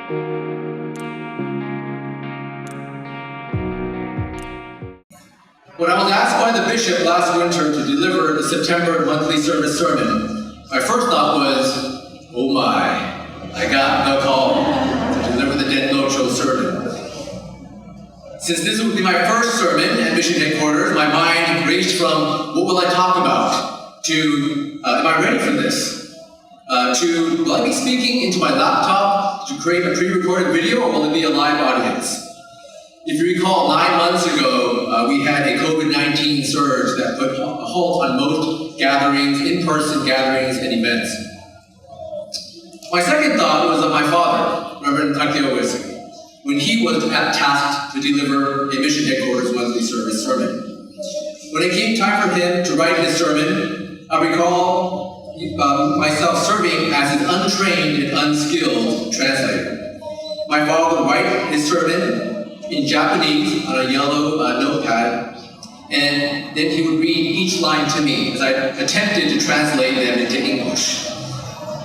When I was asked by the bishop last winter to deliver the September monthly service sermon, my first thought was, oh my, I got the call to deliver the Tenrikyo sermon. Since this would be my first sermon at mission headquarters, my mind raced from what will I talk about to am I ready for this? To will I be speaking into my laptop to create a pre-recorded video, or will it be a live audience? If you recall, 9 months ago, we had a COVID-19 surge that put a halt on most gatherings, in-person gatherings and events. My second thought was of my father, Reverend Koji Uesugi, when he was tasked to deliver a mission headquarters monthly service sermon. When it came time for him to write his sermon, I recall myself serving as an untrained and unskilled translator. My father would write his sermon in Japanese on a yellow notepad, and then he would read each line to me as I attempted to translate them into English.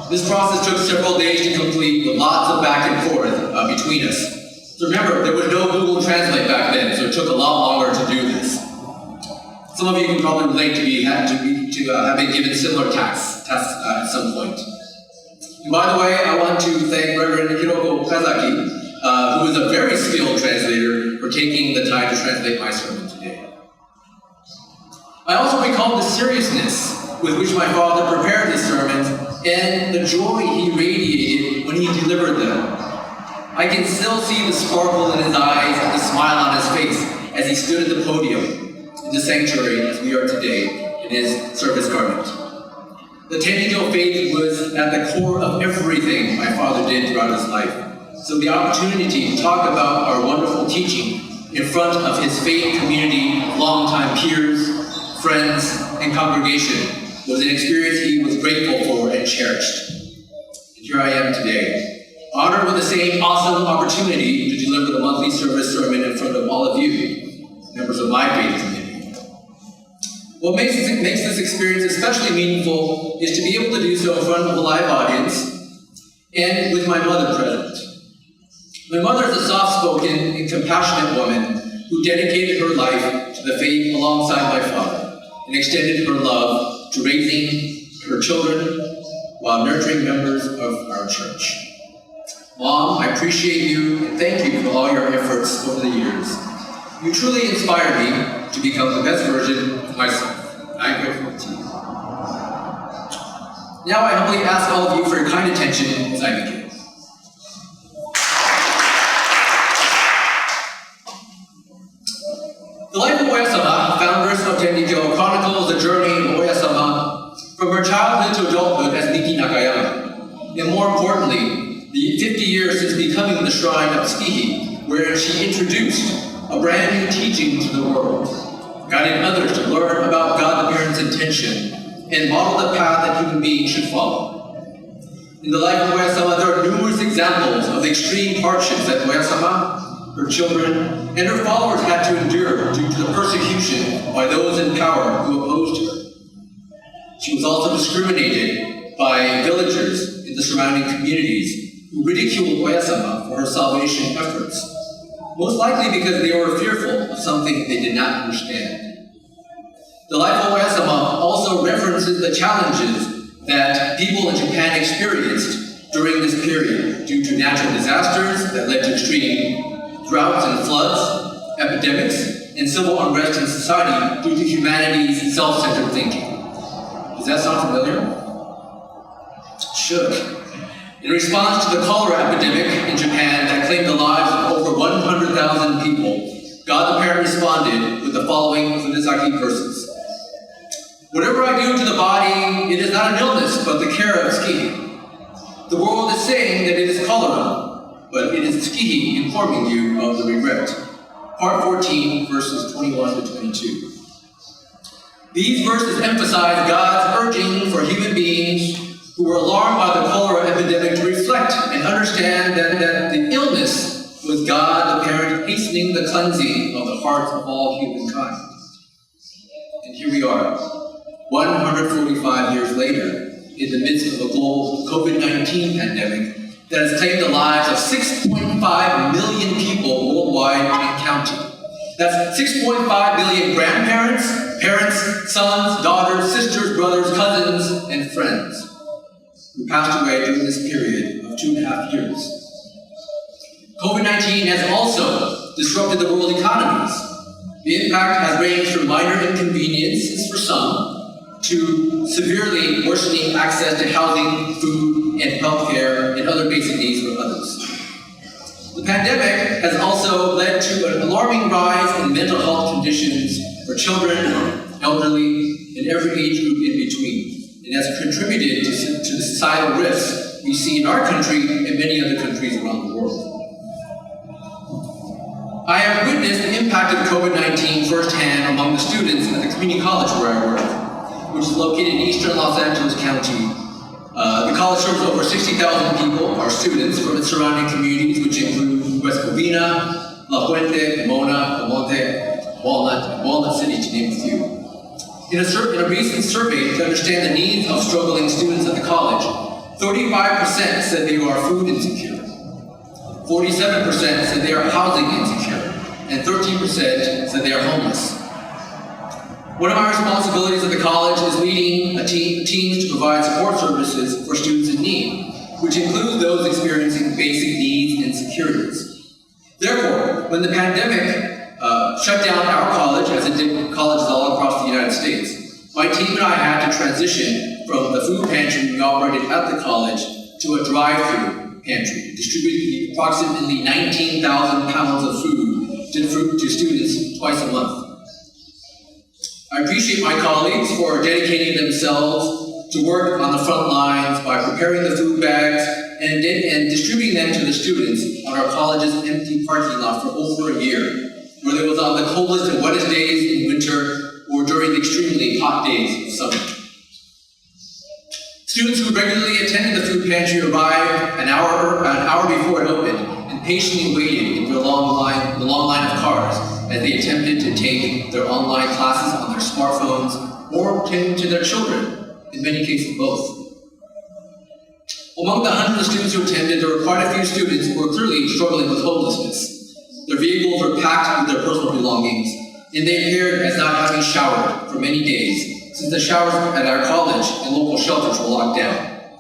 This process took several days to complete, with lots of back and forth between us. So remember, there was no Google Translate back then, so it took a lot longer to do this. Some of you can probably relate to having given similar tasks at some point. And by the way, I want to thank Reverend Kazaki, who is a very skilled translator, for taking the time to translate my sermon today. I also recall the seriousness with which my father prepared his sermons and the joy he radiated when he delivered them. I can still see the sparkle in his eyes and the smile on his face as he stood at the podium in the sanctuary as we are today in his service garment. The Tenrikyo faith was at the core of everything my father did throughout his life. So the opportunity to talk about our wonderful teaching in front of his faith community, longtime peers, friends, and congregation was an experience he was grateful for and cherished. And here I am today, honored with the same awesome opportunity to deliver the monthly service sermon in front of all of you, members of my faith community. What makes this experience especially meaningful is to be able to do so in front of a live audience and with my mother present. My mother is a soft-spoken and compassionate woman who dedicated her life to the faith alongside my father and extended her love to raising her children while nurturing members of our church. Mom, I appreciate you and thank you for all your efforts over the years. You truly inspired me to become the best version of myself. I'm grateful to you. Now I humbly ask all of you for your kind attention as I begin. The life of Oyasama, foundress of Tenrikyo, chronicles the journey of Oyasama from her childhood to adulthood as Miki Nakayama, and more importantly, the 50 years since becoming the shrine of Tsukihi, wherein she introduced a brand new teaching to the world, guiding others to learn about God the Parent's intention and model the path that human beings should follow. In the life of Oyasama, there are numerous examples of the extreme hardships that Oyasama, her children, and her followers had to endure due to the persecution by those in power who opposed her. She was also discriminated by villagers in the surrounding communities who ridiculed Oyasama for her salvation efforts, most likely because they were fearful of something they did not understand. The life of Oyasama also references the challenges that people in Japan experienced during this period due to natural disasters that led to extreme droughts and floods, epidemics, and civil unrest in society due to humanity's self-centered thinking. Does that sound familiar? It should. In response to the cholera epidemic in Japan that claimed the lives of over 100,000 people, God the Parent responded with the following Funizaki verses. Whatever I do to the body, it is not an illness, but the care of Tsukihi. The world is saying that it is cholera, but it is Tsukihi informing you of the regret. Part 14, verses 21 to 22. These verses emphasize God's urging for human beings who were alarmed by the cholera epidemic to reflect and understand that the illness was God the Parent hastening the cleansing of the hearts of all humankind. And here we are, 145 years later, in the midst of a global COVID-19 pandemic, that has claimed the lives of 6.5 million people worldwide and counting. That's 6.5 million grandparents, parents, sons, daughters, sisters, brothers, cousins, and friends who passed away during this period of 2.5 years. COVID-19 has also disrupted the world economies. The impact has ranged from minor inconveniences for some to severely worsening access to housing, food, and healthcare and other basic needs for others. The pandemic has also led to an alarming rise in mental health conditions for children, elderly, and every age group in between, and has contributed to the societal risks we see in our country and many other countries around the world. I have witnessed the impact of COVID-19 firsthand among the students at the community college where I work, which is located in eastern Los Angeles County. The college serves over 60,000 people, our students, from its surrounding communities, which include West Covina, La Fuente, Mona, El Monte, Walnut, and Walnut City, to name a few. In a recent survey to understand the needs of struggling students at the college, 35% said they are food insecure, 47% said they are housing insecure, and 13% said they are homeless. One of my responsibilities at the college is leading teams to provide support services for students in need, which includes those experiencing basic needs and insecurities. Therefore, when the pandemic shut down our college, as it did colleges all across the United States, my team and I had to transition from the food pantry we operated at the college to a drive-through pantry, distributing approximately 19,000 pounds of food to students twice a month. I appreciate my colleagues for dedicating themselves to work on the front lines by preparing the food bags and distributing them to the students on our college's empty parking lot for over a year, whether it was on the coldest and wettest days in winter or during the extremely hot days of summer. Students who regularly attended the food pantry arrived an hour before it opened and patiently waited in the long line of cars as they attempted to take their online classes on their smartphones or tend to their children, in many cases both. Among the hundreds of students who attended, there were quite a few students who were clearly struggling with homelessness. Their vehicles were packed with their personal belongings, and they appeared as not having showered for many days, since the showers at our college and local shelters were locked down.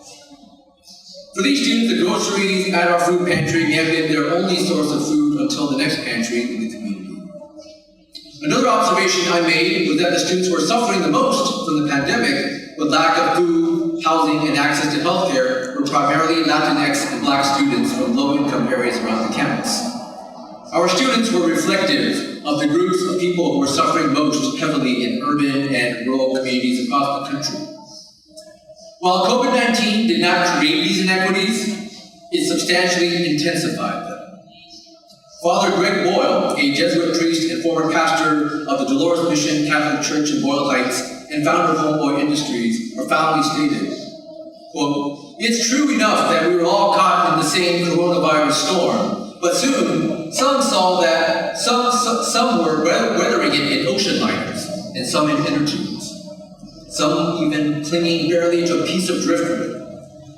For these students, the groceries at our food pantry may have been their only source of food until the next pantry in the community. Another observation I made was that the students who were suffering the most from the pandemic with lack of food, housing, and access to healthcare were primarily Latinx and Black students from low-income areas around the campus. Our students were reflective of the groups of people who were suffering most heavily in urban and rural communities across the country. While COVID-19 did not create these inequities, it substantially intensified them. Father Greg Boyle, a Jesuit priest and former pastor of the Dolores Mission Catholic Church in Boyle Heights and founder of Homeboy Industries, profoundly stated, quote, "It's true enough that we were all caught in the same coronavirus storm, but soon some saw that some were weathering it in ocean liners and some in inner tubes, some even clinging barely to a piece of driftwood.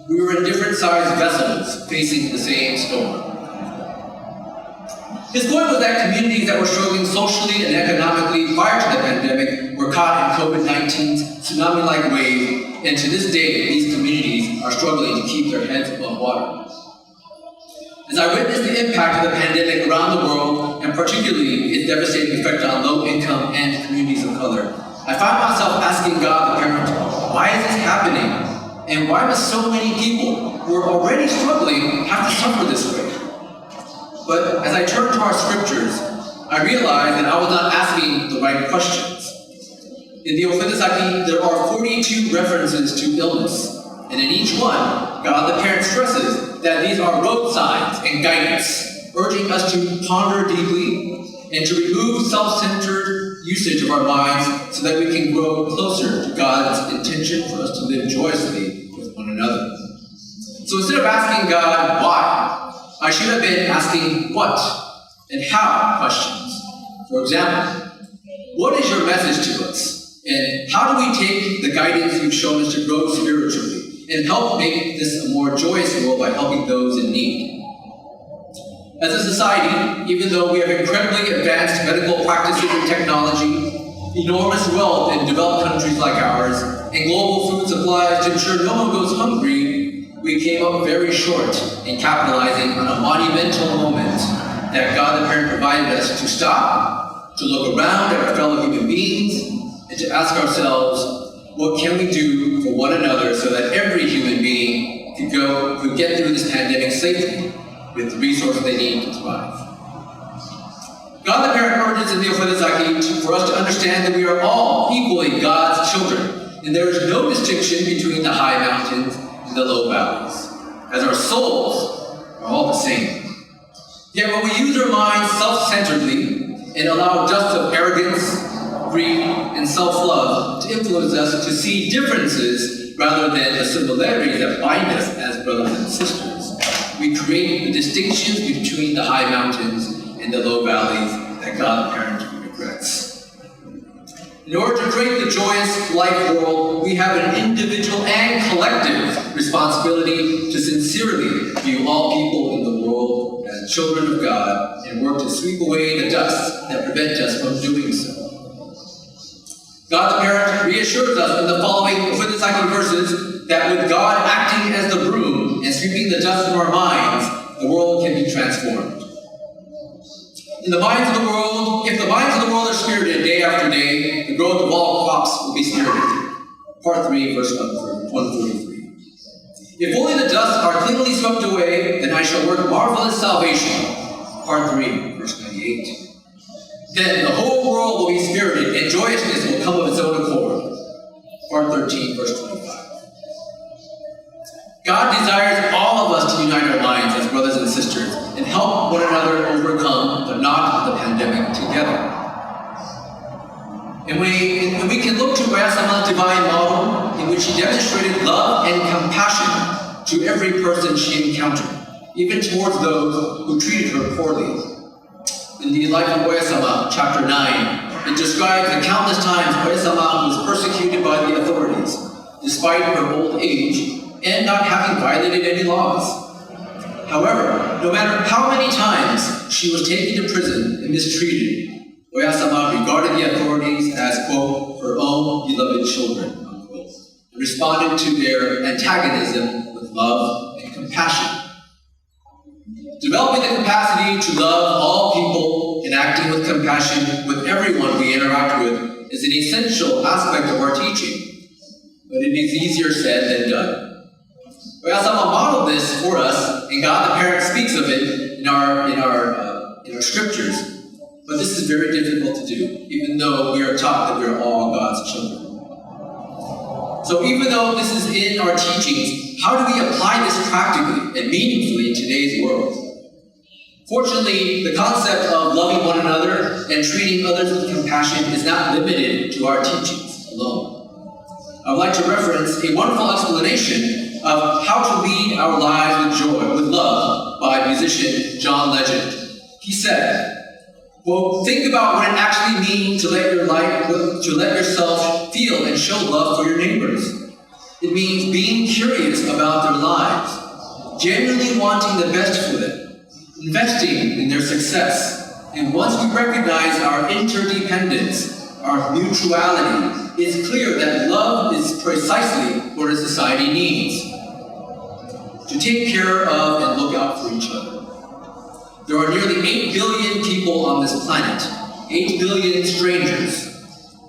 We were in different sized vessels facing the same storm." His point was that communities that were struggling socially and economically prior to the pandemic were caught in COVID-19's tsunami-like wave, and to this day, these communities are struggling to keep their heads above water. As I witnessed the impact of the pandemic around the world, and particularly its devastating effect on low-income and communities of color, I found myself asking God, the parent, why is this happening? And why must so many people who are already struggling have to suffer this way? But as I turned to our scriptures, I realized that I was not asking the right questions. In the Ofendesaki, there are 42 references to illness, and in each one, God the Parent stresses that these are road signs and guidance, urging us to ponder deeply and to remove self-centered usage of our minds so that we can grow closer to God's intention for us to live joyously with one another. So instead of asking God why, I should have been asking what and how questions. For example, what is your message to us? And how do we take the guidance you've shown us to grow spiritually and help make this a more joyous world by helping those in need. As a society, even though we have incredibly advanced medical practices and technology, enormous wealth in developed countries like ours, and global food supplies to ensure no one goes hungry, we came up very short in capitalizing on a monumental moment that God the Parent provided us to stop, to look around at our fellow human beings, and to ask ourselves, what can we do for one another so that every human being could get through this pandemic safely with the resources they need to thrive. God the Parent urges in the Uesugi for us to understand that we are all equally God's children, and there is no distinction between the high mountains and the low valleys, as our souls are all the same. Yet when we use our minds self-centeredly and allow dust of arrogance, greed, and self-love to influence us to see differences rather than the similarities that bind us as brothers and sisters, we create the distinctions between the high mountains and the low valleys that God the Parent regrets. In order to create the joyous life world, we have an individual and collective responsibility to sincerely view all people in the world as children of God and work to sweep away the dust that prevents us from doing so. God the Parent reassures us in the following Uesugi verses that with God acting as the broom and sweeping the dust from our minds, the world can be transformed. If the minds of the world are spirited day after day, the growth of all crops will be spirited. Part 3, verse 143. If only the dust are cleanly swept away, then I shall work marvelous salvation. Part 3, verse 98. Then the whole world will be spirited, and joyousness will come of its own accord. Part 13, verse 25. God desires all of us to unite our minds as brothers and sisters and help one another overcome the knot of the pandemic together. And we can look to Uesugi's divine model in which she demonstrated love and compassion to every person she encountered, even towards those who treated her poorly. In the Life of Uesama, chapter 9, it describes the countless times Uesama was persecuted by the authorities, despite her old age and not having violated any laws. However, no matter how many times she was taken to prison and mistreated, Uesama regarded the authorities as, quote, her own beloved children, unquote, and responded to their antagonism with love and compassion. Developing the capacity to love all people and acting with compassion with everyone we interact with is an essential aspect of our teaching, but it is easier said than done. Uesama modeled this for us, and God the Parent speaks of it in our scriptures, but this is very difficult to do, even though we are taught that we are all God's children. So even though this is in our teachings, how do we apply this practically and meaningfully in today's world? Fortunately, the concept of loving one another and treating others with compassion is not limited to our teachings alone. I would like to reference a wonderful explanation of how to lead our lives with joy, with love, by musician John Legend. He said, quote, think about what it actually means to let yourself feel and show love for your neighbors. It means being curious about their lives, genuinely wanting the best for them, investing in their success. And once we recognize our interdependence, our mutuality, it's clear that love is precisely what a society needs. To take care of and look out for each other. There are nearly 8 billion people on this planet, 8 billion strangers.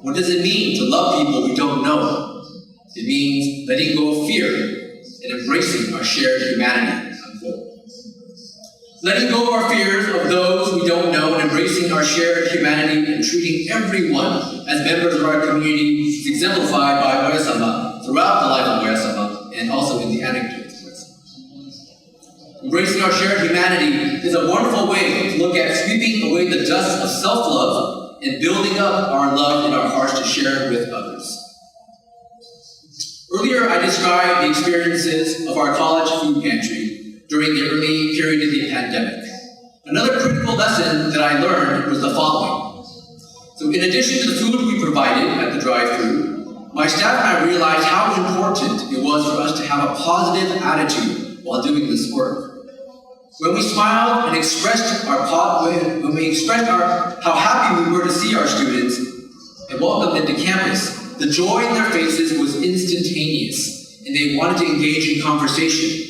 What does it mean to love people we don't know? It means letting go of fear and embracing our shared humanity. Letting go of our fears of those we don't know and embracing our shared humanity and treating everyone as members of our community is exemplified by Uesama throughout the life of Uesama and also in the anecdotes. Embracing our shared humanity is a wonderful way to look at sweeping away the dust of self-love and building up our love in our hearts to share with others. Earlier, I described the experiences of our college food pantry during the early period of the pandemic. Another critical lesson that I learned was the following. So in addition to the food we provided at the drive-thru, my staff and I realized how important it was for us to have a positive attitude while doing this work. When we smiled and expressed how happy we were to see our students and welcome them to campus, the joy in their faces was instantaneous, and they wanted to engage in conversation.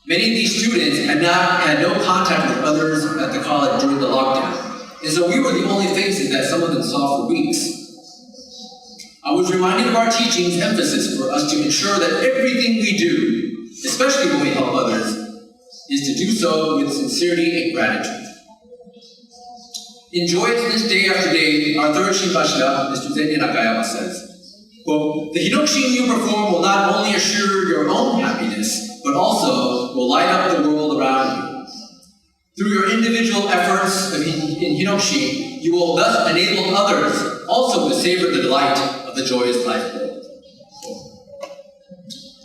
Many of these students had no contact with others at the college during the lockdown, and so we were the only faces that some of them saw for weeks. I was reminded of our teaching's emphasis for us to ensure that everything we do, especially when we help others, is to do so with sincerity and gratitude. In Joyousness Day After Day, our third Shinbashira, Mr. Zenja Nakayama says, quote, "The Hinokushin you perform will not only assure your own happiness, but also will light up the world around you. Through your individual efforts in Hinokushin, you will thus enable others also to savor the delight of the joyous life world."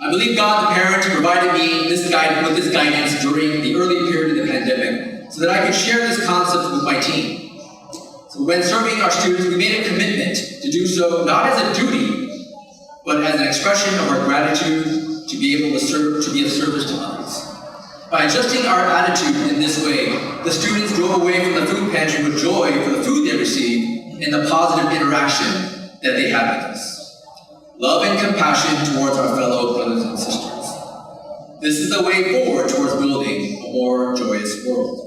I believe God the Parent provided me with this guidance during the early period of the pandemic so that I could share this concept with my team. So when serving our students, we made a commitment to do so not as a duty, but as an expression of our gratitude to be able to serve, to be of service to others. By adjusting our attitude in this way, the students drove away from the food pantry with joy for the food they received and the positive interaction that they had with us. Love and compassion towards our fellow brothers and sisters. This is the way forward towards building a more joyous world.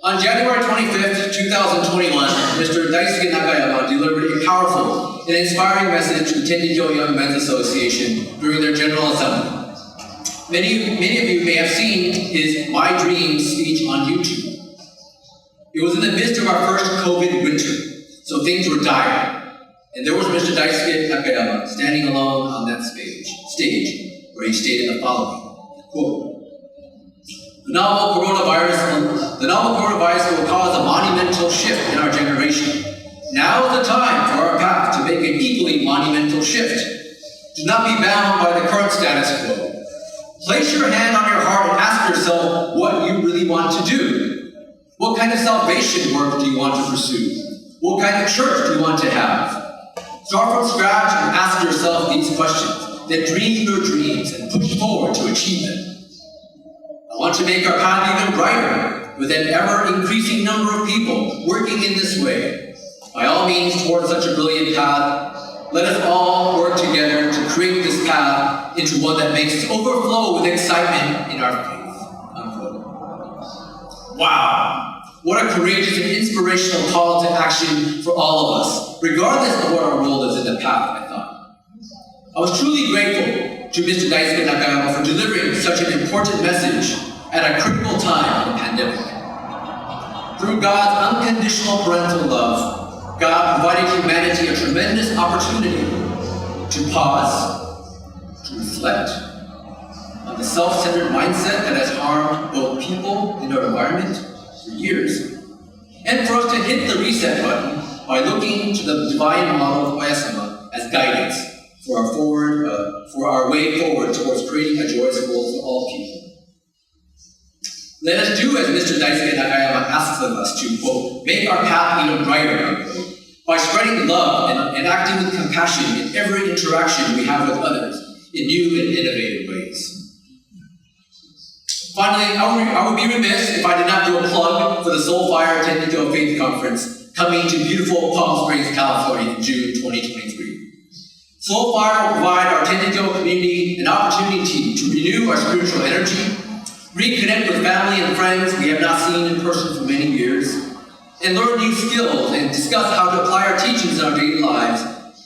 On January 25th, 2021, Mr. Daisuke Nakayama delivered a powerful and inspiring message to Tenrikyo Young Men's Association during their General Assembly. Many of you may have seen his My Dreams speech on YouTube. It was in the midst of our first COVID winter, so things were dire. And there was Mr. Daisuke Nakayama standing alone on that stage, where he stated the following, quote, The novel coronavirus will cause a monumental shift in our generation. Now is the time for our path to make an equally monumental shift. Do not be bound by the current status quo. Place your hand on your heart and ask yourself what you really want to do. What kind of salvation work do you want to pursue? What kind of church do you want to have? Start from scratch and ask yourself these questions, then dream your dreams and push forward to achieve them. I want to make our path even brighter, with an ever-increasing number of people working in this way. By all means, towards such a brilliant path, let us all work together to create this path into one that makes us overflow with excitement in our faith. Unquote. Wow! What a courageous and inspirational call to action for all of us, regardless of what our role is in the path, I thought. I was truly grateful to Mr. Daisuke Nakayama for delivering such an important message at a critical time in the pandemic. Through God's unconditional parental love, God provided humanity a tremendous opportunity to pause, to reflect on the self-centered mindset that has harmed both people and our environment for years, and for us to hit the reset button by looking to the divine model of Oyasama as guidance for our way forward towards creating a joyous world for all people. Let us do as Mr. Daisuke Nakayama asks of us to, quote, make our path even brighter, unquote, by spreading love and acting with compassion in every interaction we have with others in new and innovative ways. Finally, I would be remiss if I did not do a plug for the Soulfire Tenrikyo Faith Conference coming to beautiful Palm Springs, California in June 2023. Soulfire will provide our Tenrikyo community an opportunity to renew our spiritual energy, reconnect with family and friends we have not seen in person for many years, and learn new skills and discuss how to apply our teachings in our daily lives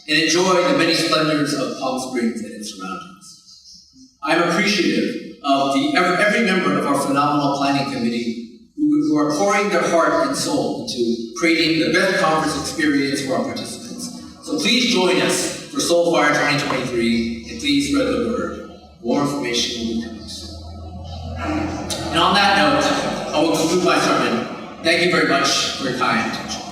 and enjoy the many splendors of Palm Springs and its surroundings. I am appreciative of every member of our phenomenal planning committee who are pouring their heart and soul into creating the best conference experience for our participants. So please join us for Soulfire 2023, and please spread the word. More information will be coming soon. And on that note, I will conclude my sermon. Thank you very much for your kind attention.